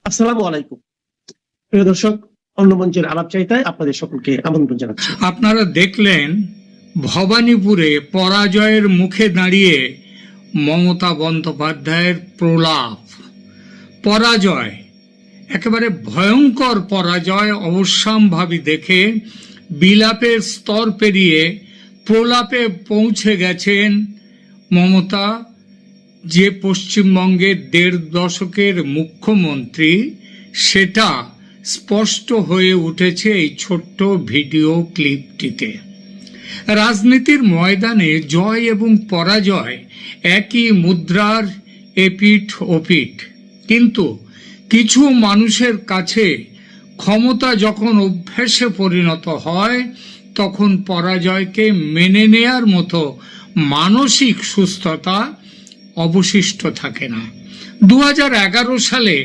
আসসালামু আলাইকুম প্রিয় দর্শক, অন্য মঞ্চের আলাপচারিতায় আপনাদের সকলকে আমন্ত্রণ জানাচ্ছি। আপনারা দেখলেন ভবানীপুরে পরাজয়ের মুখে দাঁড়িয়ে মমতা বন্দ্যোপাধ্যায়ের প্রলাপ। পরাজয়, একেবারে ভয়ঙ্কর পরাজয় অবশ্যম্ভাবী দেখে বিলাপের স্তর পেরিয়ে প্রলাপে পৌঁছে গেছেন মমতা, যে পশ্চিমবঙ্গের ১.৫ দশকের মুখ্যমন্ত্রী, সেটা স্পষ্ট হয়ে উঠেছে এই ছোট্ট ভিডিও ক্লিপটিতে। রাজনীতির ময়দানে জয় এবং পরাজয় একই মুদ্রার এপিঠ ওপিঠ, কিন্তু কিছু মানুষের কাছে ক্ষমতা যখন অভ্যাসে পরিণত হয় তখন পরাজয়কে মেনে নেয়ার মতো মানসিক সুস্থতা অবশিষ্ট থাকে না। ২০১১ সালে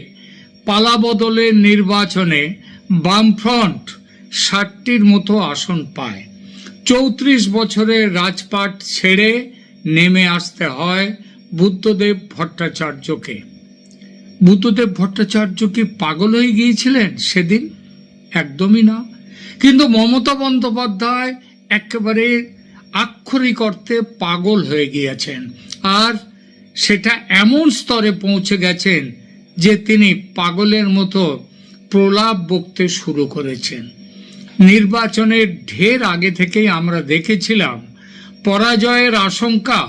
পালাবদলের নির্বাচনে বামফ্রন্ট ৬০টির মতো আসন পায়। ৩৪ বছরের রাজপাট ছেড়ে নেমে আসতে হয় বুদ্ধদেব ভট্টাচার্যকে। বুদ্ধদেব ভট্টাচার্য কি পাগল হয়ে গিয়েছিলেন সেদিন? একদমই না। কিন্তু মমতা বন্দ্যোপাধ্যায় একেবারে আক্ষরিক অর্থে পাগল হয়ে গিয়েছেন, আর সেটা এমন স্তরে পৌঁছে গেছেন যে তিনি পাগলের মতো প্রলাপ বকতে শুরু করেছেন। নির্বাচনের ঢের আগে থেকেই আমরা দেখেছিলাম পরাজয়ের আশঙ্কা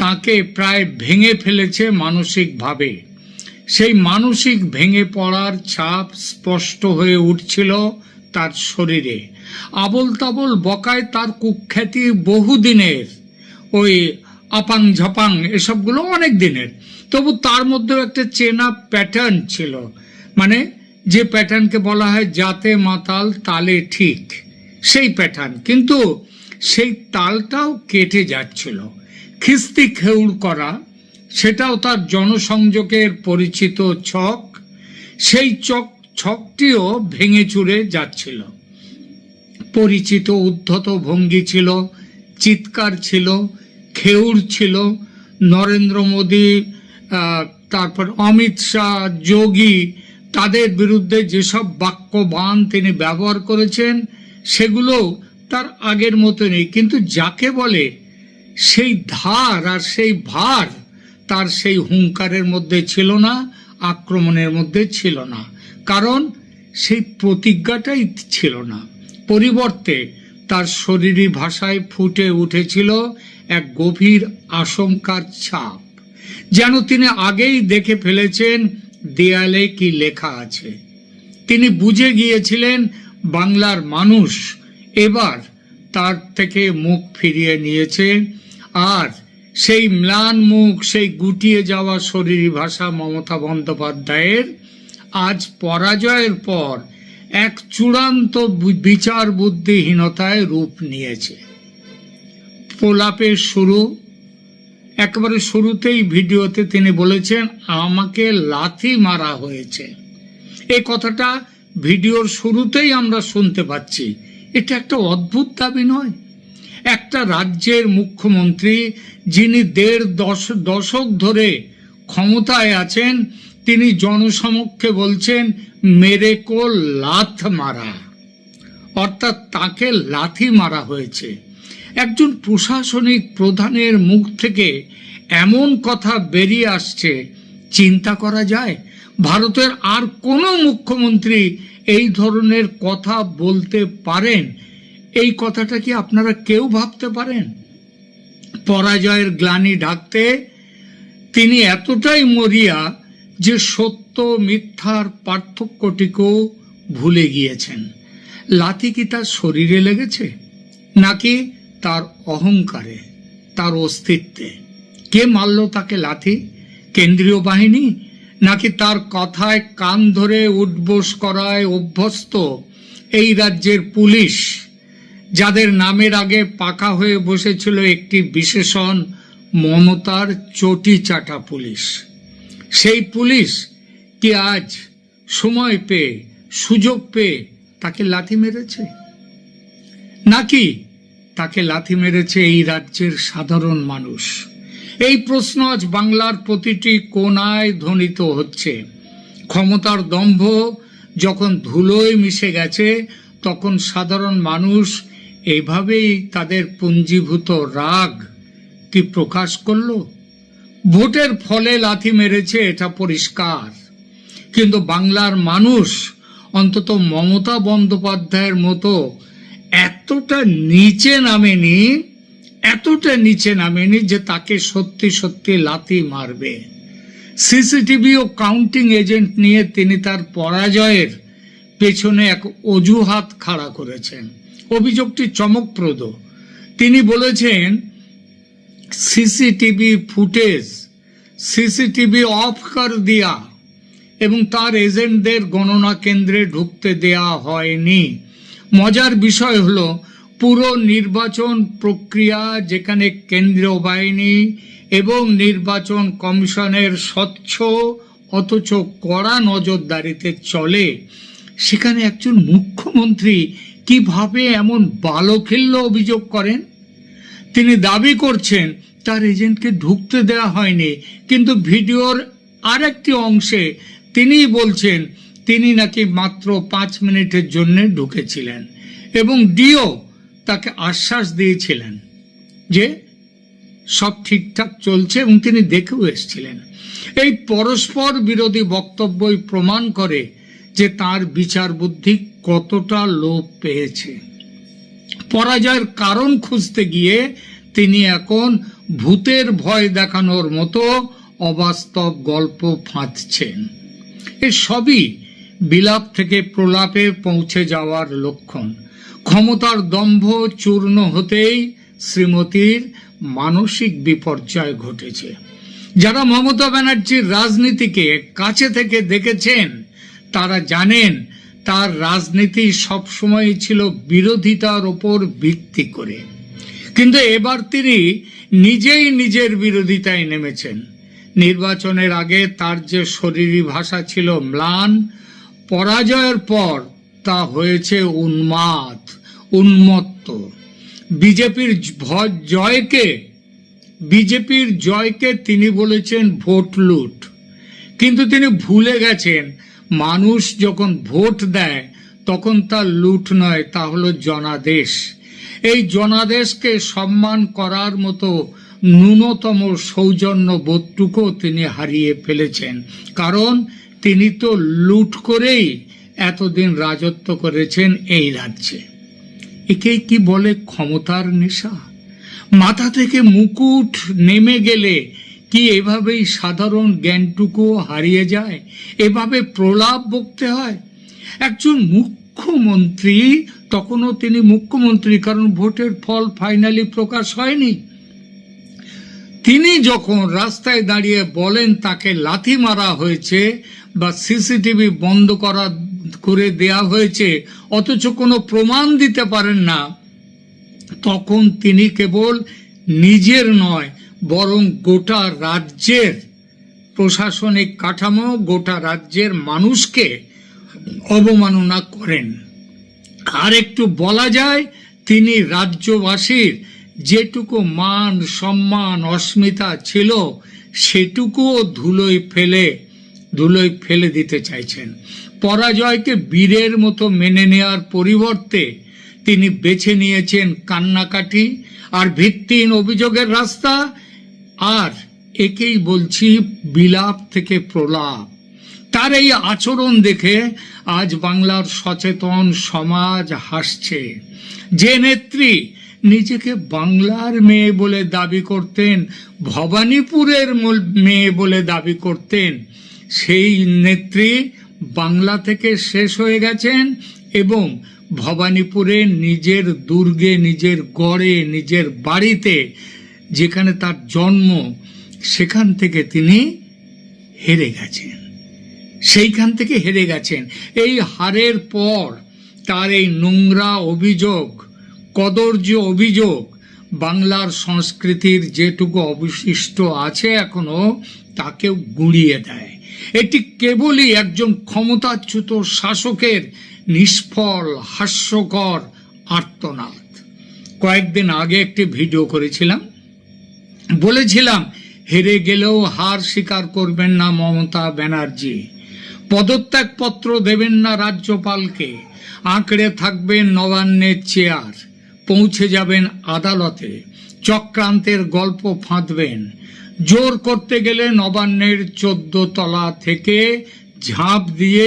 তাকে প্রায় ভেঙে ফেলেছে মানসিকভাবে। সেই মানসিক ভেঙে পড়ার ছাপ স্পষ্ট হয়ে উঠছিল তার শরীরে। আবল তাবল বকায় তার কুখ্যাতি বহুদিনের, ওই আপাং ঝপাং এসবগুলো অনেক দিনের, তবু তার মধ্যেও একটা চেনা প্যাটার্ন ছিল, মানে যে প্যাটার্নকে বলা হয় যাতে মাতাল তালে ঠিক, সেই প্যাটার্ন। কিন্তু সেই তালটাও কেটে যাচ্ছিল। খিস্তি খেউড় করা, সেটাও তার জনসংযোগের পরিচিত ছক, সেই ছকটিও ভেঙে চুরে যাচ্ছিল। পরিচিত উদ্ধত ভঙ্গি ছিল, চিৎকার ছিল, খেউড় ছিল। নরেন্দ্র মোদী, তারপর অমিত শাহ, যোগী, তাদের বিরুদ্ধে যেসব বাক্যবাণ তিনি ব্যবহার করেছেন সেগুলো তার আগের মতো নেই। কিন্তু যাকে বলে সেই ধার আর সেই ভার তার সেই হুঙ্কারের মধ্যে ছিল না, আক্রমণের মধ্যে ছিল না, কারণ সেই প্রতিজ্ঞাটাই ছিল না। পরিবর্তে তার শরীরী ভাষায় ফুটে উঠেছিল এক গভীর আশঙ্কার ছাপ, যেন তিনি আগেই দেখে ফেলেছেন দেয়ালে কি লেখা আছে। তিনি বুঝে গিয়েছিলেন বাংলার মানুষ এবার তার থেকে মুখ ফিরিয়ে নিয়েছে, আর সেই ম্লান মুখ, সেই গুটিয়ে যাওয়া শরীরী ভাষা মমতা বন্দ্যোপাধ্যায়ের আজ পরাজয়ের পর এক চূড়ান্ত বিচার বুদ্ধিহীনতায় রূপ নিয়েছে। প্রলাপের শুরু, একেবারে শুরুতেই ভিডিওতে তিনি বলেছেন আমাকে লাথি মারা হয়েছে। এই কথাটা ভিডিওর শুরুতেই আমরা শুনতে পাচ্ছি। এটা একটা অদ্ভুত দাবি নয়? একটা রাজ্যের মুখ্যমন্ত্রী যিনি ১.৫ দশক ধরে ক্ষমতায় আছেন, তিনি জনসমক্ষে বলছেন মেরে কো লাথ মারা, অর্থাৎ তাকে লাথি মারা হয়েছে। একজন প্রশাসনিক প্রধানের মুখ থেকে এমন কথা বেরিয়ে আসছে, চিন্তা করা যায় ভারতের আর কোনো মুখ্যমন্ত্রী এই ধরনের কথা বলতে পারেন? এই কথাটা কি আপনারা কেউ ভাবতে পারেন? পরাজয়ের গ্লানি ঢাকতে তিনি এতটাই মরিয়া যে সত্য মিথ্যার পার্থক্যটিকেও ভুলে গিয়েছেন। লাথি কি তার শরীরে লেগেছে, নাকি তার অহংকারে, তার অস্তিত্বে? কে মারল তাকে লাথি? কেন্দ্রীয় বাহিনী, নাকি তার কথায় কান ধরে উঠবোস করায় অভ্যস্ত এই রাজ্যের পুলিশ, যাদের নামের আগে পাকা হয়ে বসেছিল একটি বিশেষণ মমতার চটি চাটা পুলিশ? সেই পুলিশ কি আজ সময় পেয়ে, সুযোগ পেয়ে তাকে লাথি মেরেছে, নাকি তাকে লাথি মেরেছে এই রাজ্যের সাধারণ মানুষ? এই প্রশ্ন আজ বাংলার প্রতিটি কোণায় ধ্বনিত হচ্ছে। ক্ষমতার দম্ভ যখন ধুলোয় মিশে গেছে, তখন সাধারণ মানুষ এইভাবেই তাদের পুঞ্জীভূত রাগ কি প্রকাশ করলো? ভোটের ফলে লাথি মেরেছে, এটা পরিষ্কার। কিন্তু বাংলার মানুষ অন্তত মমতা বন্দ্যোপাধ্যায়ের মতো এতটা নিচে নামেনি যে তাকে সত্যি সত্যি লাথি মারবে। সিসিটিভি ও কাউন্টিং এজেন্ট নিয়ে তিনি তার পরাজয়ের পেছনে এক অজুহাত খাড়া করেছেন। অভিযোগটি চমকপ্রদ। তিনি বলেছেন, সিসিটিভি ফুটেজ সিসিটিভি অফ কর দিয়া এবং তার এজেন্টদের গণনা কেন্দ্রে ঢুকতে দেয়া হয়নি। মজার বিষয় হলো, পুরো নির্বাচন প্রক্রিয়া যেখানে কেন্দ্রীয় বাহিনী এবং নির্বাচন কমিশনের স্বচ্ছ অথচ কড়া নজরদারিতে চলে, সেখানে একজন মুখ্যমন্ত্রী কিভাবে এমন বালখিল্য অভিযোগ করেন? তিনি দাবি করছেন তার এজেন্টকে ঢুকতে দেওয়া হয়নি, কিন্তু ভিডিওর আরেকটি অংশে তিনি বলছেন তিনি নাকি মাত্র 5 মিনিটের জন্য ঢুকেছিলেন এবং ডিও তাকে আশ্বাস দিয়েছিলেন যে সব ঠিকঠাক চলছে এবং তিনি দেখেও এসেছিলেন। এই পরস্পর বিরোধী বক্তব্যই প্রমাণ করে যে তার বিচার বুদ্ধি কতটা লোপ পেয়েছে। পরাজয়ের কারণ খুঁজতে গিয়ে তিনি এখন ভূতের ভয় দেখানোর মতো অবাস্তব গল্প ফাঁদছেন। এ সবই বিলাপ থেকে প্রলাপে পৌঁছে যাওয়ার লক্ষণ। ক্ষমতার দম্ভ চূর্ণ হতেই শ্রীমতীর মানসিক বিপর্যয় ঘটেছে। যারা মমতা ব্যানার্জির রাজনীতিকে কাছে থেকে দেখেছেন তারা জানেন তার রাজনীতি সবসময় ছিল বিরোধিতার ওপর ভিত্তি করে, কিন্তু এবার তিনি নিজেই নিজের বিরোধিতায় নেমেছেন। নির্বাচনের আগে তার যে শরীরী ভাষা ছিল ম্লান, পরাজয়ের পর তা হয়েছে উন্মত্ত। বিজেপির জয়কে তিনি বলেছেন ভোট লুট, কিন্তু তিনি ভুলে গেছেন মানুষ যখন ভোট দেয় তখন তা লুট নয়, তা হলো জনাদেশ। এই জনাদেশকে সম্মান করার মতো ন্যূনতম সৌজন্য বোধটুকু তিনি হারিয়ে ফেলেছেন, কারণ তিনি তো লুট করেই এতদিন রাজত্ব করেছেন এই রাজ্যে। একেই কি বলে ক্ষমতার নেশা? মাথা থেকে মুকুট নেমে গেলে কি এভাবেই সাধারণ জ্ঞানটুকু হারিয়ে যায়? এভাবে প্রলাপ বকতে হয়? একজন মুখ্যমন্ত্রী, তখনও তিনি মুখ্যমন্ত্রী কারণ ভোটের ফল ফাইনালি প্রকাশ হয়নি, তিনি যখন রাস্তায় দাঁড়িয়ে বলেন তাকে লাথি মারা হয়েছে বা সিসিটিভি বন্ধ করে দেয়া হয়েছে অথচ কোনো প্রমাণ দিতে পারেন না, তখন তিনি কেবল নিজের নয় বরং গোটা রাজ্যের প্রশাসনিক কাঠামো, গোটা রাজ্যের মানুষকে অবমাননা করেন। আর একটু বলা যায় তিনি রাজ্যবাসীর যেটুকু মান সম্মান অস্মিতা ছিল সেটুকুও ধুলোয় ফেলে দিতে চাইছেন। পরাজয়কে বীরের মতো মেনে নেওয়ার পরিবর্তে তিনি বেছে নিয়েছেন কান্নাকাটি আর ভিত্তিহীন অভিযোগের রাস্তা। আর একেই বলছি বিলাপ থেকে প্রলাপ। তার এই আচরণ দেখে আজ বাংলার সচেতন সমাজ হাসছে। যে নেত্রী নিজেকে বাংলার মেয়ে বলে দাবি করতেন, ভবানীপুরের মেয়ে বলে দাবি করতেন, সেই নেত্রী বাংলা থেকে শেষ হয়ে গেছেন এবং ভবানীপুরে নিজের দুর্গে, নিজের গড়ে, নিজের বাড়িতে যেখানে তার জন্ম, সেখান থেকে তিনি হেরে গেছেন। এই হারের পর তার এই নোংরা অভিযোগ, কদর্য অভিযোগ বাংলার সংস্কৃতির যেটুকু অবশিষ্ট আছে এখনো তাকেও গুঁড়িয়ে দেয়। এটি কেবলই একজন ক্ষমতাচ্যুত শাসকের নিষ্ফল হাস্যকর আর্তনাদ। কয়েকদিন আগে একটি ভিডিও করেছিলাম, বলেছিলাম হেরে গেলেও হার স্বীকার করবেন না মমতা ব্যানার্জি। পদত্যাগপত্র দেবেন না রাজ্যপালকে, আঁকড়ে থাকবেন নবান্নের চেয়ার, পৌঁছে যাবেন আদালতে, চক্রান্তের গল্প ফাঁদবেন, জোর করতে গেলে নবান্নের 14 তলা থেকে ঝাঁপ দিয়ে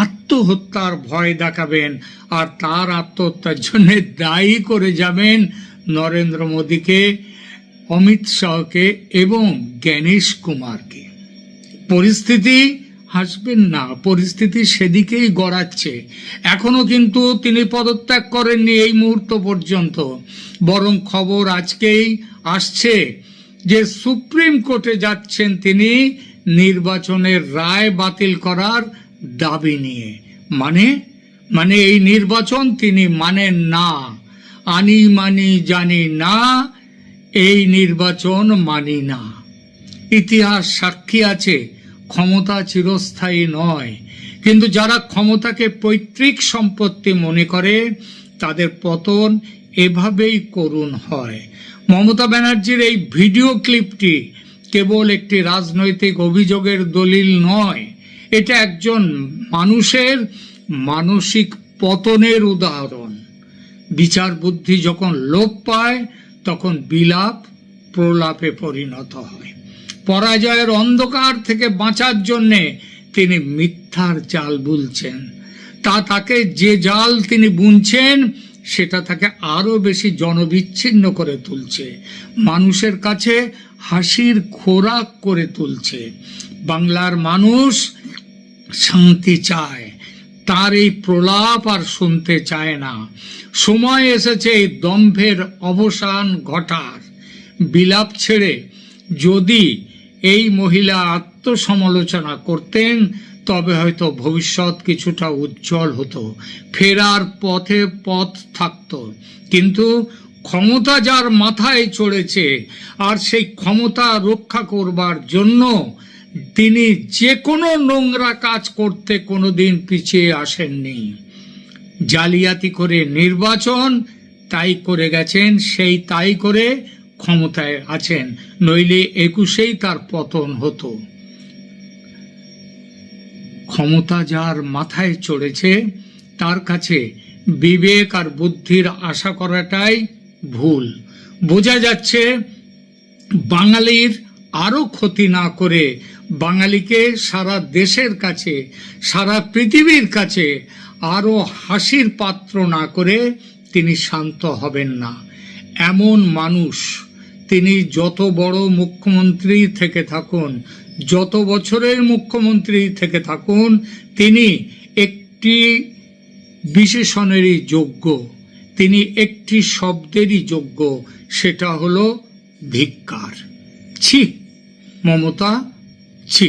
আত্মহত্যার ভয় দেখাবেন, আর তার আত্মহত্যার জন্য দায়ী করে যাবেন নরেন্দ্র মোদীকে, অমিত শাহকে এবং জ্ঞানেশ কুমারকে। পরিস্থিতি, হাসবেন না, পরিস্থিতি সেদিকেই গড়াচ্ছে। এখনো কিন্তু তিনি পদত্যাগ করেননি এই মুহূর্ত পর্যন্ত, বরং খবর আজকেই আসছে যে সুপ্রিম কোর্টে যাচ্ছেন তিনি নির্বাচনের রায় বাতিল করার দাবি নিয়ে। মানে এই নির্বাচন তিনি মানেন না। আনি মানি জানি না, এই নির্বাচন মানি না। ইতিহাস সাক্ষী আছে, ক্ষমতা চিরস্থায়ী নয়, কিন্তু যারা ক্ষমতাকে পৈতৃক সম্পত্তি মনে করে তাদের পতন এভাবেই করুণ হয়। মমতা ব্যানার্জির এই ভিডিও ক্লিপটি কেবল একটি রাজনৈতিক অভিযোগের দলিল নয়, এটা একজন মানুষের মানসিক পতনের উদাহরণ। বিচার বুদ্ধি যখন লোপ পায় তখন বিলাপ প্রলাপে পরিণত হয়। পরাজয়ের অন্ধকার থেকে বাঁচার জন্যে তিনি মিথ্যার জাল বুনছেন। তাকে যে জাল তিনি বুনছেন সেটা তাকে আরো বেশি জনবিচ্ছিন্ন করে তুলছে, মানুষের কাছে হাসির খোরাক করে তুলছে। বাংলার মানুষ শান্তি চায়, তার এই প্রলাপ আর শুনতে চায় না। সময় এসেছে এই দম্ভের অবসান ঘটার। বিলাপ ছেড়ে যদি এই মহিলা আত্মসমালোচনা করতেন তবে হয়তো ভবিষ্যৎ কিছুটা উজ্জ্বল হতো, ফেরার পথ থাকতো। কিন্তু ক্ষমতা যার মাথায় চড়েছে, আর সেই ক্ষমতা রক্ষা করবার জন্য তিনি যে কোনো নোংরা কাজ করতে কোনোদিন পিছিয়ে আসেননি। জালিয়াতি করে নির্বাচন তাই করে গেছেন, সেই তাই করে ক্ষমতায় আছেন, নইলে 21-এই তার পতন হতো। ক্ষমতা যার মাথায় চড়েছে তার কাছে বিবেক আর বুদ্ধির আশা করাটাই ভুল। বোঝা যাচ্ছে বাঙালির আরো ক্ষতি না করে, বাঙালিকে সারা দেশের কাছে, সারা পৃথিবীর কাছে আরো হাসির পাত্র না করে তিনি শান্ত হবেন না। এমন মানুষ, তিনি যত বড় মুখ্যমন্ত্রী থেকে থাকুন, যত বছরের মুখ্যমন্ত্রী থেকে থাকুন, তিনি একটি বিশেষণেরই যোগ্য, তিনি একটি শব্দেরই যোগ্য, সেটা হলো ধিক্কার। ছি মমতা, ছি।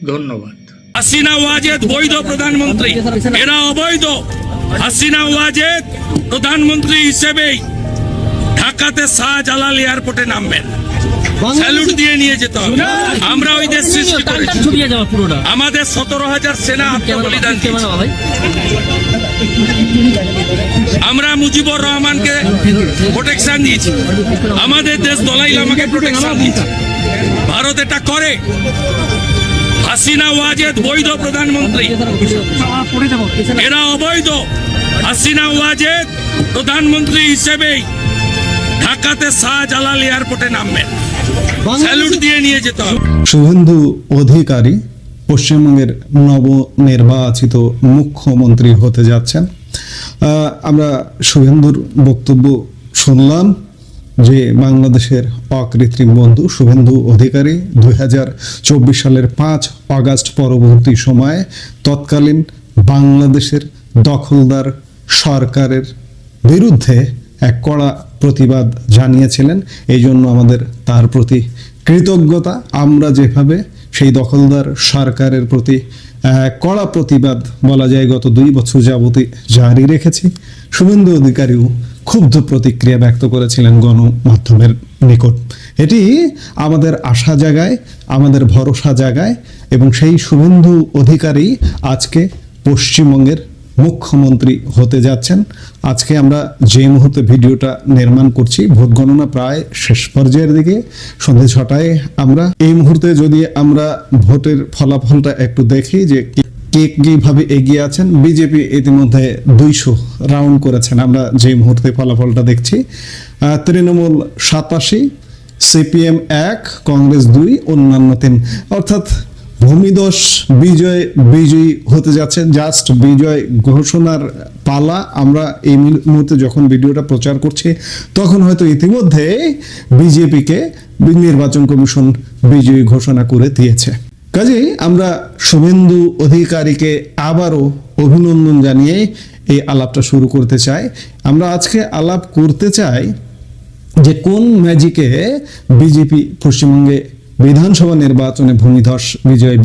ধন্যবাদ। হাসিনা ওয়াজেদ বৈধ প্রধানমন্ত্রী, এরা অবৈধ। হাসিনা ওয়াজেদ প্রধানমন্ত্রী হিসেবেই ঢাকাতে শাহজালাল এয়ারপোর্টে নামবেন, স্যালুট দিয়ে নিয়ে যেতে হবে। আমরা ওই দেশ সৃষ্টি করেছি, আমাদের 17,000 সেনা আত্মবলিদান দিয়েছে। আমরা মুজিবুর রহমানকে প্রোটেকশন দিয়েছি, আমাদের দেশ দলাই লামাকে প্রোটেকশন দিয়েছে। ভারত এটা করে। হাসিনা ওয়াজেদ বৈধ প্রধানমন্ত্রী, এরা অবৈধ। হাসিনা ওয়াজেদ প্রধানমন্ত্রী হিসেবেই ঢাকাতে শাহজালাল এয়ারপোর্টে নামবেন, স্যালুট দিয়ে নিয়ে যেতে হবে। শুভেন্দু অধিকারী পশ্চিমবঙ্গের নবনির্বাচিত মুখ্যমন্ত্রী হতে যাচ্ছেন। আমরা শুভেন্দুর বক্তব্য শুনলাম যে বাংলাদেশের অকৃত্রিম বন্ধু শুভেন্দু অধিকারী 2024 সালের 5 অগাস্ট পরবর্তী সময়ে তৎকালীন বাংলাদেশের দখলদার সরকারের বিরুদ্ধে এক কড়া প্রতিবাদ জানিয়েছিলেন। এই জন্য আমাদের তার প্রতি কৃতজ্ঞতা। আমরা যেভাবে সেই দখলদার সরকারের প্রতি কড়া প্রতিবাদ বলা যায় গত 2 বছর যাবতীয় জারি রেখেছি, শুভেন্দু অধিকারীও ক্ষুব্ধ প্রতিক্রিয়া ব্যক্ত করেছিলেন গণমাধ্যমের নিকট। এটি আমাদের আশা জাগায়, আমাদের ভরসা জাগায়, এবং সেই শুভেন্দু অধিকারী আজকে পশ্চিমবঙ্গের মুখ্যমন্ত্রী হতে যাচ্ছেন। আজকে আমরা যে মুহূর্তে ভিডিওটা নির্মাণ করছি, ভোট গণনা প্রায় শেষ পর্যায়ের দিকে, সন্ধ্যে 6টায়। আমরা এই মুহূর্তে যদি আমরা ভোটের ফলাফলটা একটু দেখি যে কে কিভাবে এগিয়ে আছেন। বিজেপি ইতিমধ্যে 200 রাউন্ড করেছেন, আমরা যে মুহূর্তে ফলাফলটা দেখছি। তৃণমূল 87, সিপিএম 1, কংগ্রেস 2, অন্যান্য 3, অর্থাৎ ভূমিধস বিজয়ী হতে যাচ্ছে। জাস্ট বিজয় ঘোষণার পালা। আমরা এই মুহূর্তে যখন ভিডিওটা প্রচার করছি তখন হয়তো ইতিমধ্যে বিজেপিকে নির্বাচন কমিশন বিজয়ী ঘোষণা করে দিয়েছে। কাজেই আমরা শুভেন্দু অধিকারীকে আবারও অভিনন্দন জানিয়ে এই আলাপটা শুরু করতে চাই। আমরা আজকে আলাপ করতে চাই যে কোন ম্যাজিকে বিজেপি পশ্চিমবঙ্গে বিধানসভা নির্বাচনে ভূমিধস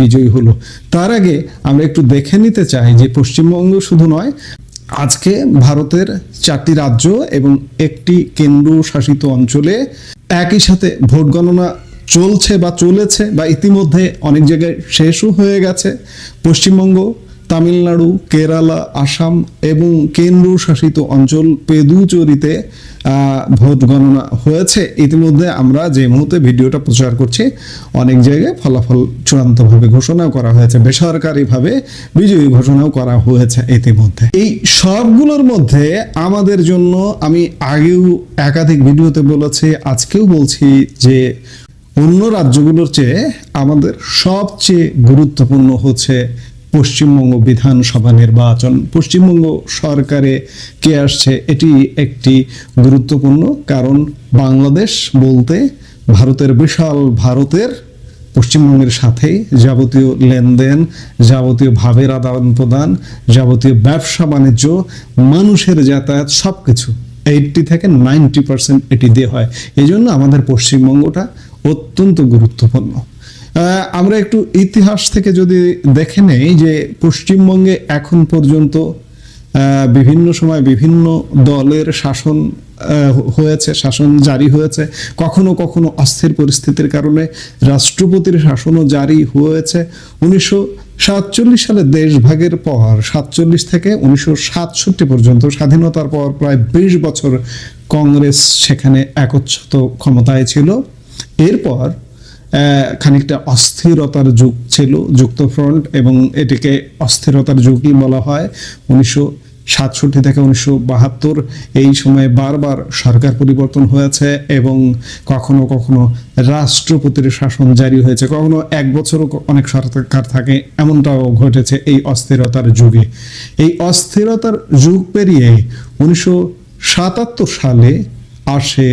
বিজয়ী হলো। তার আগে আমরা একটু দেখে নিতে চাই যে পশ্চিমবঙ্গ শুধু নয়, আজকে ভারতের 4টি রাজ্য এবং একটি কেন্দ্রশাসিত অঞ্চলে একই সাথে ভোট গণনা চলছে বা চলেছে বা ইতিমধ্যে অনেক জায়গায় শেষও হয়ে গেছে। পশ্চিমবঙ্গ, তামিলনাড়ু, কেরালা, আসাম এবং কেন্দ্রশাসিত অঞ্চল পেদুচেরিতে ভোট গণনা হয়েছে ইতিমধ্যে। আমরা যে মুহূর্তে ভিডিওটা প্রচার করছি অনেক জায়গায় ফলাফল চূড়ান্তভাবে ঘোষণাও করা হয়েছে, বেসরকারিভাবে বিজয়ী ঘোষণাও করা হয়েছে ইতিমধ্যে। এই সবগুলোর মধ্যে আমাদের জন্য, আমি আগেও একাধিক ভিডিওতে বলেছি, আজকেও বলছি যে অন্য রাজ্যগুলোর চেয়ে আমাদের সবচেয়ে গুরুত্বপূর্ণ হচ্ছে পশ্চিমবঙ্গ বিধানসভা নির্বাচন। পশ্চিমবঙ্গ সরকারে কে আসছে এটি একটি গুরুত্বপূর্ণ, কারণ বাংলাদেশ বলতে ভারতের ভারতের পশ্চিমবঙ্গের সাথেই যাবতীয় লেনদেন, যাবতীয় ভাবের আদান প্রদান, যাবতীয় ব্যবসা বাণিজ্য, মানুষের যাতায়াত, সবকিছু 80 থেকে 90% এটি দিয়ে হয়। এই জন্য আমাদের পশ্চিমবঙ্গটা অত্যন্ত গুরুত্বপূর্ণ। আমরা একটু ইতিহাস থেকে যদি দেখে নেই যে পশ্চিমবঙ্গে এখন পর্যন্ত বিভিন্ন সময় বিভিন্ন দলের শাসন হয়েছে, শাসন জারি হয়েছে। কখনো কখনো অস্থির পরিস্থিতির কারণে রাষ্ট্রপতির শাসনও জারি হয়েছে। 1947 সালে দেশভাগের পর 47 থেকে 1967 পর্যন্ত, স্বাধীনতার পর প্রায় 20 বছর কংগ্রেস সেখানে একচ্ছত্র ক্ষমতায় ছিল। এরপর খানিকটা অস্থিরতার যুগ ছিল, যুক্তফ্রন্ট, এবং এটিকে অস্থিরতার যুগই বলা হয়। 1967 থেকে 1972 এই সময়ে বারবার সরকার পরিবর্তন হয়েছে এবং কখনো কখনো রাষ্ট্রপতির শাসন জারি হয়েছে, কখনো 1 বছরও অনেক সরকার থাকে, এমনটাও ঘটেছে এই অস্থিরতার যুগে। এই অস্থিরতার যুগ পেরিয়ে 1977 সালে আসে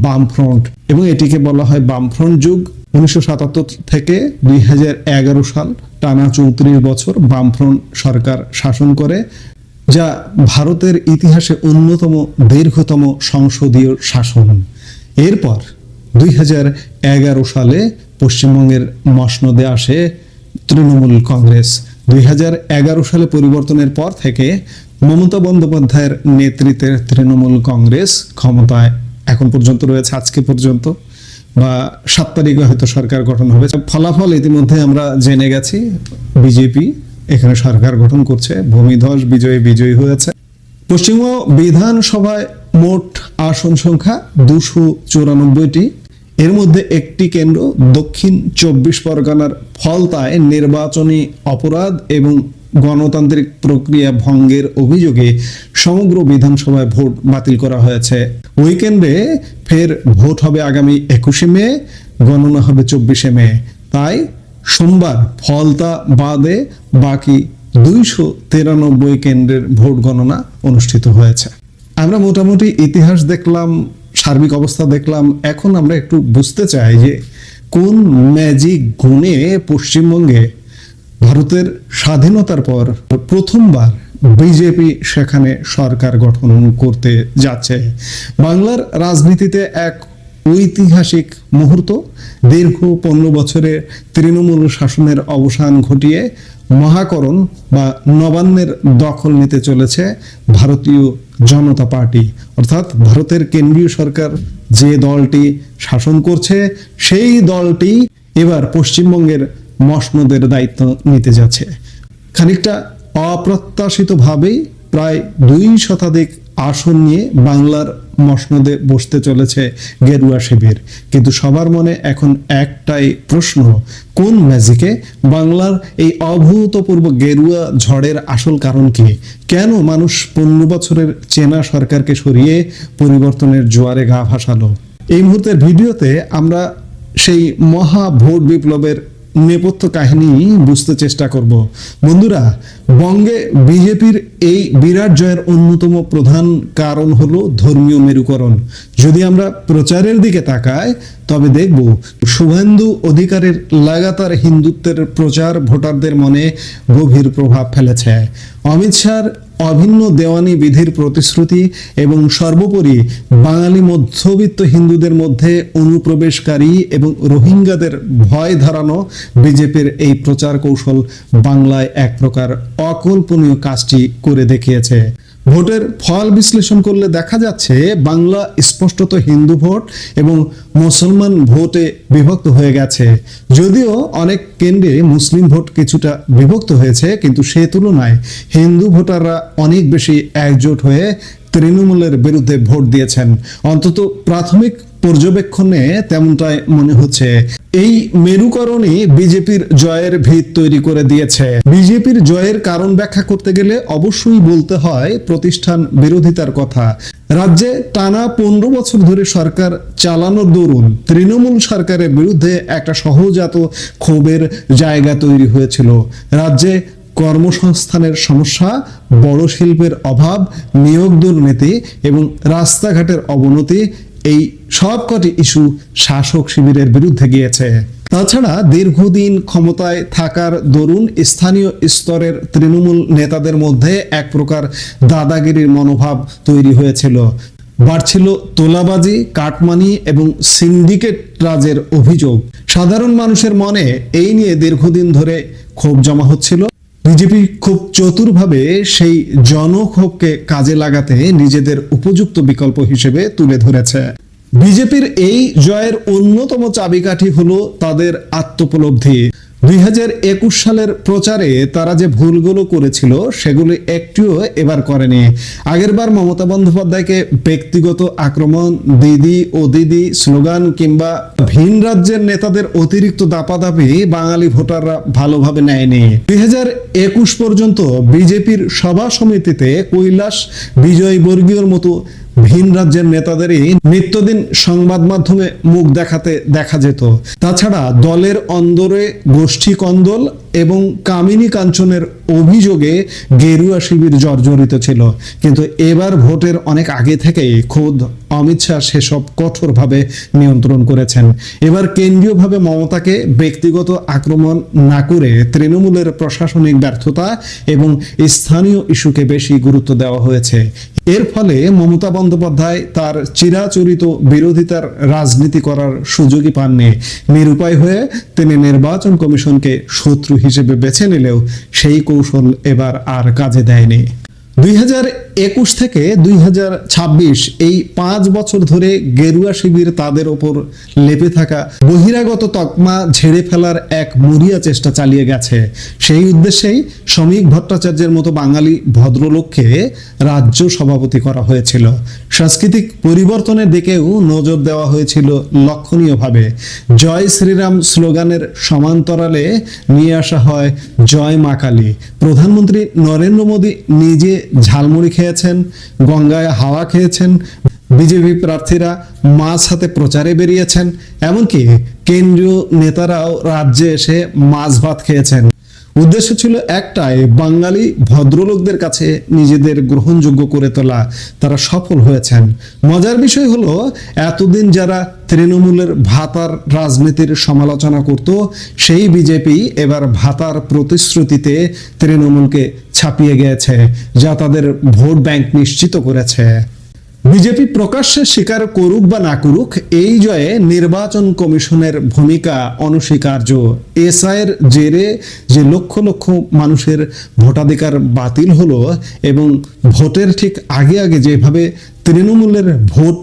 বামফ্রন্ট এবং এটিকে বলা হয় বামফ্রন্ট যুগ। 1977 থেকে 2011 সাল টানা 34 বছর বামফ্রন্ট সরকার শাসন করে, যা ভারতের ইতিহাসে অন্যতম দীর্ঘতম সংসদীয় শাসন। এরপর 2011 সালে পশ্চিমবঙ্গের মসনদে আসে তৃণমূল কংগ্রেস। 2011 সালে পরিবর্তনের পর থেকে মমতা বন্দ্যোপাধ্যায়ের নেতৃত্বের তৃণমূল কংগ্রেস ক্ষমতায় এখন পর্যন্ত রয়েছে, আজকে পর্যন্ত, বা 7 তারিখে হয়তো সরকার গঠন হবে। ফলাফল ইতিমধ্যে আমরা জেনে গেছি, বিজেপি এখানে সরকার গঠন করছে, ভূমিধস বিজয়ী হয়েছে। পশ্চিমবঙ্গ বিধানসভায় মোট আসন সংখ্যা 294টি। এর মধ্যে একটি কেন্দ্র দক্ষিণ 24 পরগনার ফলতায় নির্বাচনী অপরাধ এবং গণতান্ত্রিক প্রক্রিয়া ভঙ্গের অভিযোগে সমগ্র বিধানসভায় ভোট বাতিল করা হয়েছে। ওই কেন্দ্রে ফের ভোট হবে আগামী 21শে মে, গণনা হবে 24শে মে। তাই সোমবার ফলতা বাদে বাকি 293 কেন্দ্রের ভোট গণনা অনুষ্ঠিত হয়েছে। আমরা মোটামুটি ইতিহাস দেখলাম, সার্বিক অবস্থা দেখলাম। এখন আমরা একটু বুঝতে চাই যে কোন ম্যাজিক গুণে পশ্চিমবঙ্গে ভারতের স্বাধীনতার পর প্রথমবার বিজেপি সেখানে সরকার গঠন করতে যাচ্ছে। বাংলার রাজনীতিতে এক ঐতিহাসিক মুহূর্ত। দীর্ঘ 15 বছরের তৃণমূল শাসনের অবসান ঘটিয়ে মহাকরণ বা নবান্নের দখল নিতে চলেছে ভারতীয় জনতা পার্টি, অর্থাৎ ভারতের কেন্দ্রীয় সরকার যে দলটি শাসন করছে সেই দলটি এবার পশ্চিমবঙ্গের মসনদের দায়িত্ব নিতে যাচ্ছে। খানিকটা অপ্রত্যাশিতভাবেই প্রায় 2 শতাধিক আসন নিয়ে বাংলার মসনদে বসতে চলেছে গেরুয়া শিবির। কিন্তু সবার মনে এখন একটাই প্রশ্ন, কোন ম্যাজিকে বাংলার এই অভূতপূর্ব গেরুয়া ঝড়ের আসল কারণ কি? কেন মানুষ 15 বছরের চেনা সরকারকে সরিয়ে পরিবর্তনের জোয়ারে গা ভাসালো? এই মুহূর্তের ভিডিওতে আমরা সেই মহা ভোট বিপ্লবের নেপথ্য কাহিনী বুঝতে চেষ্টা করব। বন্ধুরা, বঙ্গে বিজেপির এই বিরাট জয়ের অন্যতম প্রধান কারণ হলো ধর্মীয় মেরুকরণ। যদি আমরা প্রচারের দিকে তাকাই তবে দেখব শুভেন্দু অধিকারের লাগাতার হিন্দুত্বের প্রচার ভোটারদের মনে গভীর প্রভাব ফেলেছে। অমিত শাহর অভিন্ন দেওয়ানি বিধির প্রতিশ্রুতি এবং সর্বোপরি বাঙালি মধ্যবিত্ত হিন্দুদের মধ্যে অনুপ্রবেশকারী এবং রোহিঙ্গাদের ভয় ধরানো বিজেপির এই প্রচার কৌশল বাংলায় এক প্রকার অকল্পনীয় কাজটি করে দেখিয়েছে। ভোটের ফল বিশ্লেষণ করলে দেখা যাচ্ছে বাংলা স্পষ্টত হিন্দু ভোট এবং মুসলমান ভোটে বিভক্ত হয়ে গেছে। যদিও অনেক কেন্দ্রে মুসলিম ভোট কিছুটা বিভক্ত হয়েছে, কিন্তু সে তুলনায় হিন্দু ভোটাররা অনেক বেশি একজোট হয়ে তৃণমূলের বিরুদ্ধে ভোট দিয়েছেন। অন্তত প্রাথমিক পর্যবেক্ষণে তেমনটাই মনে হচ্ছে। এই মেরুকরণই বিজেপির জয়ের ভিত তৈরি করে দিয়েছে। বিজেপির জয়ের কারণ ব্যাখ্যা করতে গেলে অবশ্যই বলতে হয় প্রতিষ্ঠান বিরোধিতার কথা। রাজ্যে টানা 15 বছর ধরে সরকার চালানোর দরুন তৃণমূল সরকারের বিরুদ্ধে একটা সহজাত ক্ষোভের জায়গা তৈরি হয়েছিল। রাজ্যে কর্মসংস্থানের সমস্যা, বড় শিল্পের অভাব, নিয়োগ দুর্নীতি এবং রাস্তাঘাটের অবনতি, এই সবকটি ইস্যু শাসক শিবিরের বিরুদ্ধে গিয়েছে। তাছাড়া দীর্ঘদিন ক্ষমতায় থাকার দরুন স্থানীয় স্তরের তৃণমূল নেতাদের মধ্যে এক প্রকার দাদাগিরির মনোভাব তৈরি হয়েছিল। বাড়ছিল তোলাবাজি, কাটমানি এবং সিন্ডিকেট রাজের অভিযোগ। সাধারণ মানুষের মনে এই নিয়ে দীর্ঘদিন ধরে ক্ষোভ জমা হচ্ছিল। বিজেপি খুব চতুরভাবে সেই জনক্ষোভকে কাজে লাগাতে নিজেদের উপযুক্ত বিকল্প হিসেবে তুলে ধরেছে। বিজেপির এই জয়ের অন্যতম চাবিকাঠি হলো তাদের আত্মোপলব্ধি। 2021 সালের প্রচারে তারা যে ভুলগুলো করেছিল সেগুলি একটিও এবার করেনি। আগেরবার মমতা বন্দ্যোপাধ্যায়কে ব্যক্তিগত আক্রমণ, দিদি ও দিদি স্লোগান কিংবা ভিন রাজ্যের নেতাদের অতিরিক্ত দাপাদাপি বাঙালি ভোটাররা ভালোভাবে নেয়নি। 2021 পর্যন্ত বিজেপির সভা সমিতিতে কৈলাস বিজয়বর্গীয়র মতো ভিন রাজ্যের নেতাদেরই নিত্যদিন সংবাদ মাধ্যমে মুখ দেখাতে দেখা যেত। তাছাড়া দলের অন্দরে গোষ্ঠী কন্দল এবং কামিনী কাঞ্চনের অভিযোগে গেরুয়া শিবির জর্জরিত ছিল। কিন্তু এবার ভোটের অনেক আগে থেকেই খোদ অমিত শাহ সেসব কঠোরভাবে নিয়ন্ত্রণ করেছেন। এবার কেন্দ্রীয়ভাবে মমতাকে ব্যক্তিগত আক্রমণ না করে তৃণমূলের প্রশাসনিক ব্যর্থতা এবং স্থানীয় ইস্যুকে বেশি গুরুত্ব দেওয়া হয়েছে। এর ফলে মমতা বন্দ্যোপাধ্যায় তার চিরাচরিত বিরোধিতার রাজনীতি করার সুযোগই পাননি। নিরুপায় হয়ে তিনি নির্বাচন কমিশনকে শত্রু হিসেবে বেছে নিলেও সেই কৌশল এবার আর কাজে দেয়নি। 2021 থেকে 2026 এই 5 বছর ধরে গেরুয়া শিবির তাদের ওপর লেপে থাকা বহিরাগত তকমা ঝেড়ে ফেলার এক মরিয়া চেষ্টা চালিয়ে গেছে। সেই উদ্দেশ্যেই শ্রমিক ভট্টাচার্যের মতো বাঙালি ভদ্রলোককে রাজ্য সভাপতি করা হয়েছিল। সাংস্কৃতিক পরিবর্তনের দিকেও নজর দেওয়া হয়েছিল লক্ষণীয়ভাবে। জয় শ্রীরাম স্লোগানের সমান্তরালে নিয়ে আসা হয় জয় মা কালী। প্রধানমন্ত্রী নরেন্দ্র মোদী নিজে ঝালমুড়ি খেয়েছেন, গঙ্গায় হাওয়া খেয়েছেন, বিজেপি প্রার্থীরা মাছ হাতে প্রচারে বেরিয়েছেন, এমনকি কেন্দ্রীয় নেতারাও রাজ্যে এসে মাছ ভাত খেয়েছেন। উদ্দেশ্য ছিল একটাই, বাঙালি ভদ্রলোকদের কাছে নিজেদের গ্রহণযোগ্য করে তোলা। তারা সফল হয়েছেন। মজার বিষয় হলো, এতদিন যারা তৃণমূলের ভাতার রাজনীতির সমালোচনা করত, সেই বিজেপি এবার ভাতার প্রতিশ্রুতিতে তৃণমূলকে ছাপিয়ে গিয়েছে, যা তাদের ভোট ব্যাংক নিশ্চিত করেছে। বিজেপি প্রকাশ্যে স্বীকার করুক বা না করুক, এই জয়ে নির্বাচন কমিশনের ভূমিকা অনস্বীকার্য। এসআইয়ের জেরে যে লক্ষ লক্ষ মানুষের ভোটাধিকার বাতিল হলো এবং ভোটের ঠিক আগে আগে যেভাবে তৃণমূলের ভোট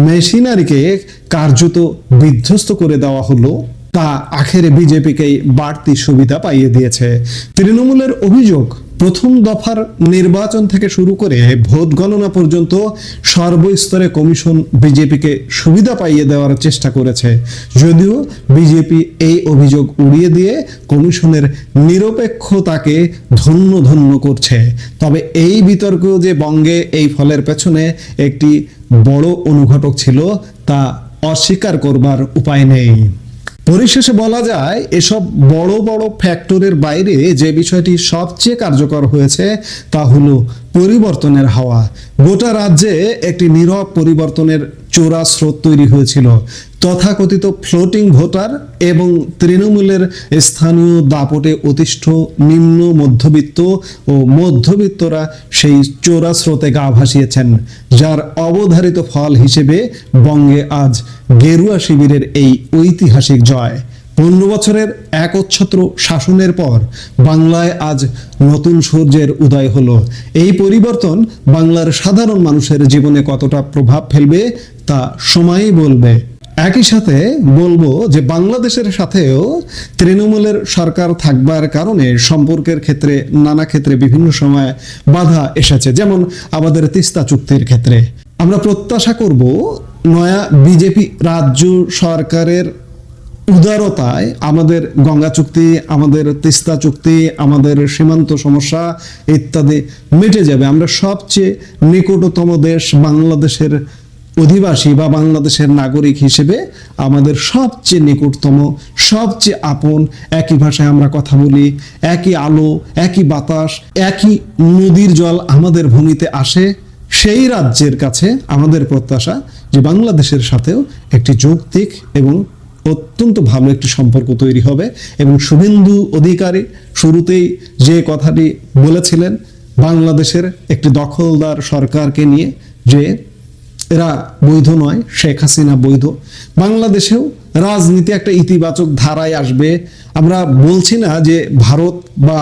মেশিনারিকে কার্যত বিধ্বস্ত করে দেওয়া হলো, তা আখেরে বিজেপিকেই বাড়তি সুবিধা পাইয়ে দিয়েছে। তৃণমূলের অভিযোগ, প্রথম দফার নির্বাচন থেকে শুরু করে ভোট গণনা পর্যন্ত সর্বস্তরে কমিশন বিজেপিকে সুবিধা পাইয়ে দেওয়ার চেষ্টা করেছে, যদিও বিজেপি এই অভিযোগ উড়িয়ে দিয়ে কমিশনের নিরপেক্ষতাকে ধন্য ধন্য করছে। তবে এই বিতর্ক যে বঙ্গে এই ফলের পেছনে একটি বড় অনুঘটক ছিল তা অস্বীকার করবার উপায় নেই। পরিশেষে বলা যায় এসব বড় বড় ফ্যাক্টরের বাইরে যে বিষয়টি সবচেয়ে কার্যকর হয়েছে তা হলো পরিবর্তনের হাওয়া। গোটা রাজ্যে একটি নীরব পরিবর্তনের চোরা স্রোত তৈরি হয়েছিল। তথাকথিত ফ্লোটিং ভোটার এবং তৃণমূলের স্থানীয় দাপটে অতিষ্ঠ নিম্ন মধ্যবিত্ত ও মধ্যবিত্তরা সেই চোরা স্রোতে গা ভাসিয়েছেন, যার অবধারিত ফল হিসেবে বঙ্গে আজ গেরুয়া শিবিরের এই ঐতিহাসিক জয়। 15 বছরের একচ্ছত্র শাসনের পর বাংলায় আজ নতুন সূর্যের উদয় হলো। এই পরিবর্তন বাংলার সাধারণ মানুষের জীবনে কতটা প্রভাব ফেলবে তা সময়ই বলবে। একই সাথে বলবো যে বাংলাদেশের সাথেও তৃণমূলের সরকার থাকবার কারণে সম্পর্কের ক্ষেত্রে নানা ক্ষেত্রে বিভিন্ন সময় বাধা এসেছে, যেমন আমাদের তিস্তা চুক্তির ক্ষেত্রে। আমরা প্রত্যাশা করব নয়া বিজেপি রাজ্য সরকারের উদারতায় আমাদের গঙ্গা চুক্তি, আমাদের তিস্তা চুক্তি, আমাদের সীমান্ত সমস্যা ইত্যাদি মিটে যাবে। আমরা সবচেয়ে নিকটতম দেশ বাংলাদেশের অধিবাসী বা বাংলাদেশের নাগরিক হিসেবে আমাদের সবচেয়ে নিকটতম, সবচেয়ে আপন, একই ভাষায় আমরা কথা বলি, একই আলো, একই বাতাস, একই নদীর জল আমাদের ভূমিতে আসে। সেই রাজ্যের কাছে আমাদের প্রত্যাশা যে বাংলাদেশের সাথেও একটি যৌক্তিক এবং অত্যন্ত ভালো একটি সম্পর্ক তৈরি হবে। এবং শুভেন্দু অধিকারী শুরুতেই যে কথাটি বলেছিলেন বাংলাদেশের একটি দখলদার সরকারকে নিয়ে, যে এরা বৈধ নয়, শেখ হাসিনা বৈধ, বাংলাদেশেও রাজনীতি একটা ইতিবাচক ধারায় আসবে। আমরা বলছি না যে ভারত বা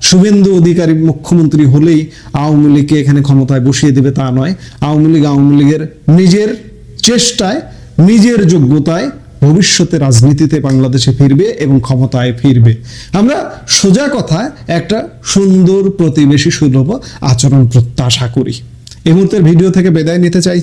শুভেন্দু অধিকারী মুখ্যমন্ত্রী হলেই আওয়ামী লীগকে এখানে ক্ষমতায় বসিয়ে দেবে, তা নয়। আওয়ামী লীগের নিজের চেষ্টায়, নিজের যোগ্যতায় ভবিষ্যতে রাজনীতিতে বাংলাদেশে ফিরবে এবং ক্ষমতায় ফিরবে। আমরা সোজা কথায় একটা সুন্দর প্রতিবেশী সুলভ আচরণ প্রত্যাশা করি। এই মুহূর্তের ভিডিও থেকে বিদায় নিতে চাই।